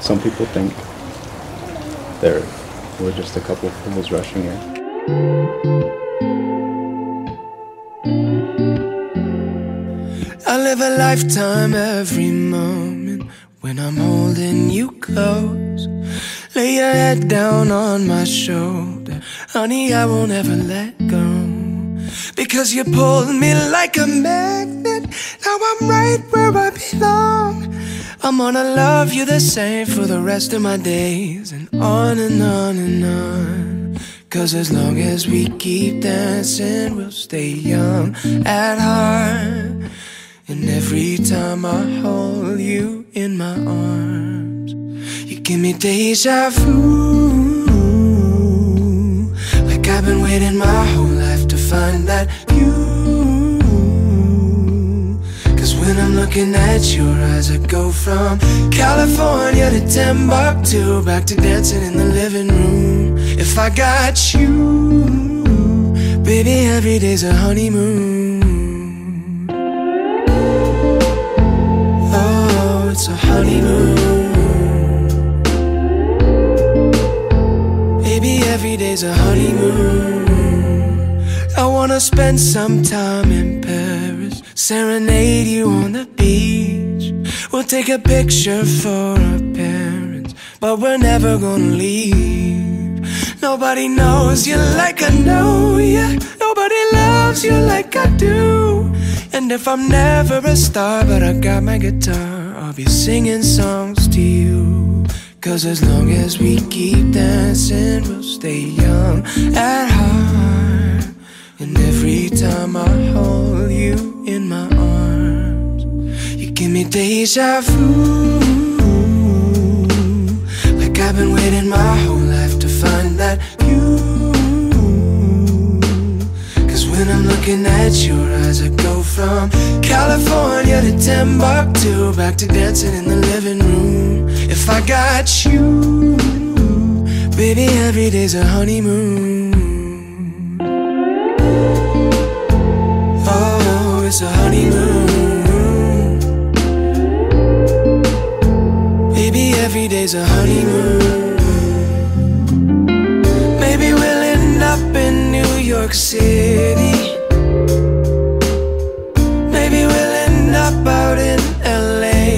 Some people think we're just a couple of fools rushing in. I live a lifetime every moment when I'm holding you close. Lay your head down on my shoulder, honey, I won't ever let go. Because you pulled me like a magnet, now I'm right where I belong. I'm gonna love you the same for the rest of my days, and on and on and on. Cause as long as we keep dancing, we'll stay young at heart. And every time I hold you in my arms, you give me deja vu. Like I've been waiting my whole life to find that view. Cause when I'm looking at your eyes, I go from California to Timbuktu, back to dancing in the living room. If I got you, baby, every day's a honeymoon. Oh, it's a honeymoon. Baby, every day's a honeymoon. I wanna spend some time in Paris, serenade you on the beach. We'll take a picture for our parents, but we're never gonna leave. Nobody knows you like I know you. Nobody loves you like I do. And if I'm never a star, but I got my guitar, I'll be singing songs to you. Cause as long as we keep dancing, we'll stay young at heart. And every time I hold you in my arms, you give me deja vu. Like I've been waiting my whole life to find that view. Cause when I'm looking at your eyes, I go from California to Timbuktu, back to dancing in the living room. If I got you, baby, every day's a honeymoon. Oh, it's a honeymoon. Baby, every day's a honeymoon. Maybe we'll end up in New York City. Maybe we'll end up out in LA.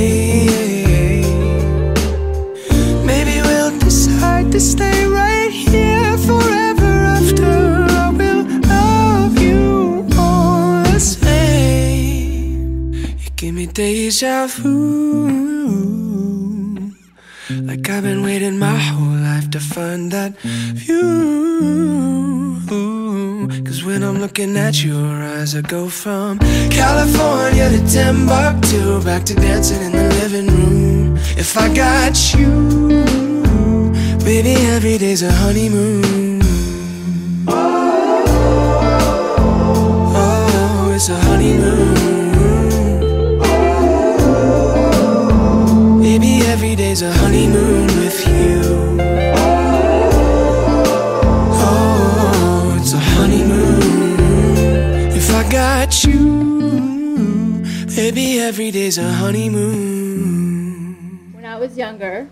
Maybe we'll decide to stay right here forever after. I will love you all the same. You give me deja vu. Like I've been waiting my whole life to find that view. Cause when I'm looking at your eyes, I go from California to Timbuktu, back to dancing in the living room. If I got you, baby, every day's a honeymoon. Oh, it's a honeymoon. Baby, every day's a honeymoon with you. Oh, it's a honeymoon. If I got you, baby, every day's a honeymoon. When I was younger,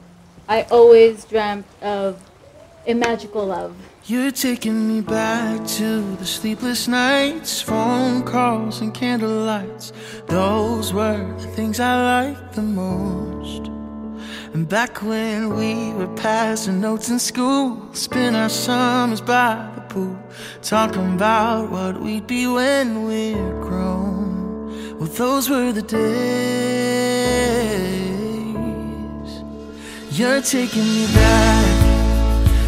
I always dreamt of a magical love. You're taking me back to the sleepless nights, phone calls and candlelights. Those were the things I liked the most. And back when we were passing notes in school, spend our summers by the pool, talking about what we'd be when we're grown. Well, those were the days. You're taking me back.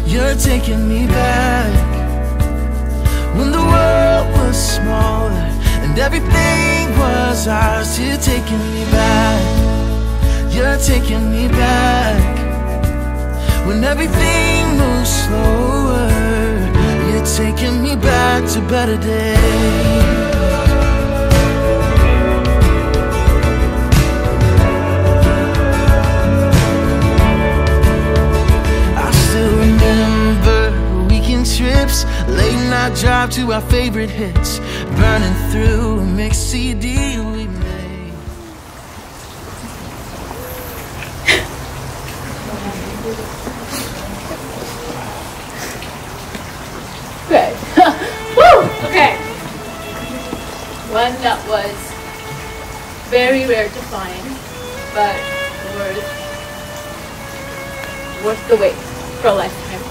You're taking me back. When the world was smaller and everything was ours. You're taking me back. You're taking me back. When everything moves slower, you're taking me back to better days. Trips, late night drive to our favorite hits, burning through a mixed CD we made. Good. Woo! Okay. One that was very rare to find, but worth the wait for a lifetime.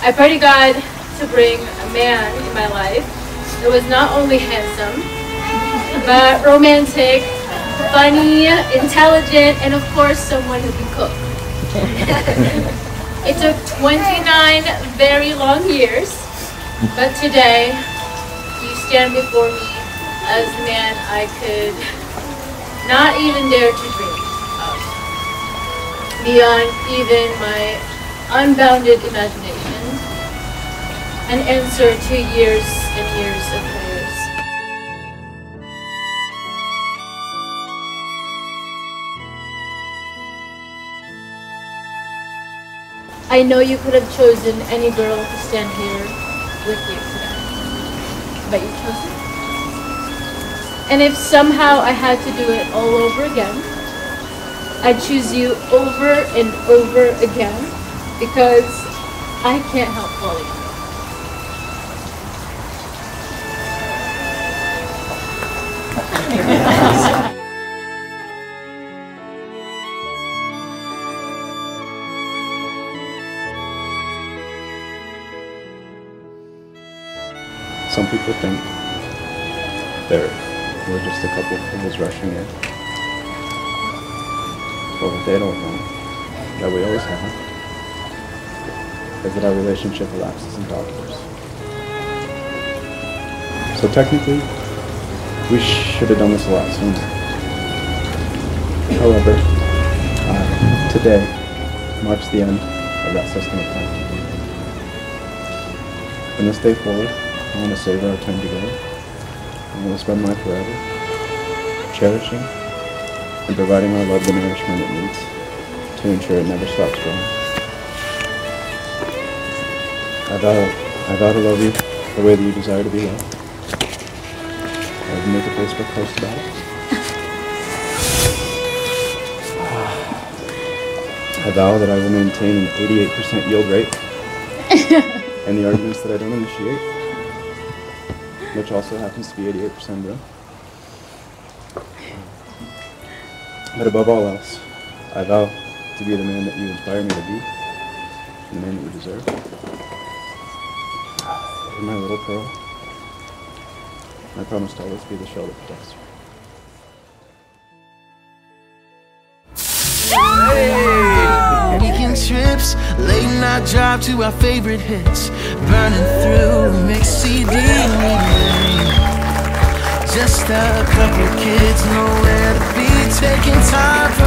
I pray to God to bring a man in my life that was not only handsome, but romantic, funny, intelligent, and of course someone who can cook. It took 29 very long years, but today you stand before me as the man I could not even dare to dream of, beyond even my unbounded imagination, an answer to years and years of prayers. I know you could have chosen any girl to stand here with you today, but you chose me. And if somehow I had to do it all over again, I'd choose you over and over again because I can't help falling in love. Some people think we're just a couple of fools rushing in. But what they don't know, that we always have, is that our relationship elapses in doctors. So technically, we should have done this a lot sooner. However, today marks the end of that system of time. From this day forward, I want to savor our time together. I want to spend my forever cherishing and providing our love the nourishment it needs to ensure it never stops growing. I vow to love you the way that you desire to be loved. I will make a Facebook post about it. I vow that I will maintain an 88% yield rate and the arguments that I don't initiate, which also happens to be 88% real. But above all else, I vow to be the man that you inspire me to be, and the man that you deserve. You're my little pearl. I promise to always be the shell that protects you. Weekend trips, late night drive to our favorite hits, burning through a mixed CD. Just a couple kids, nowhere to be, taking time for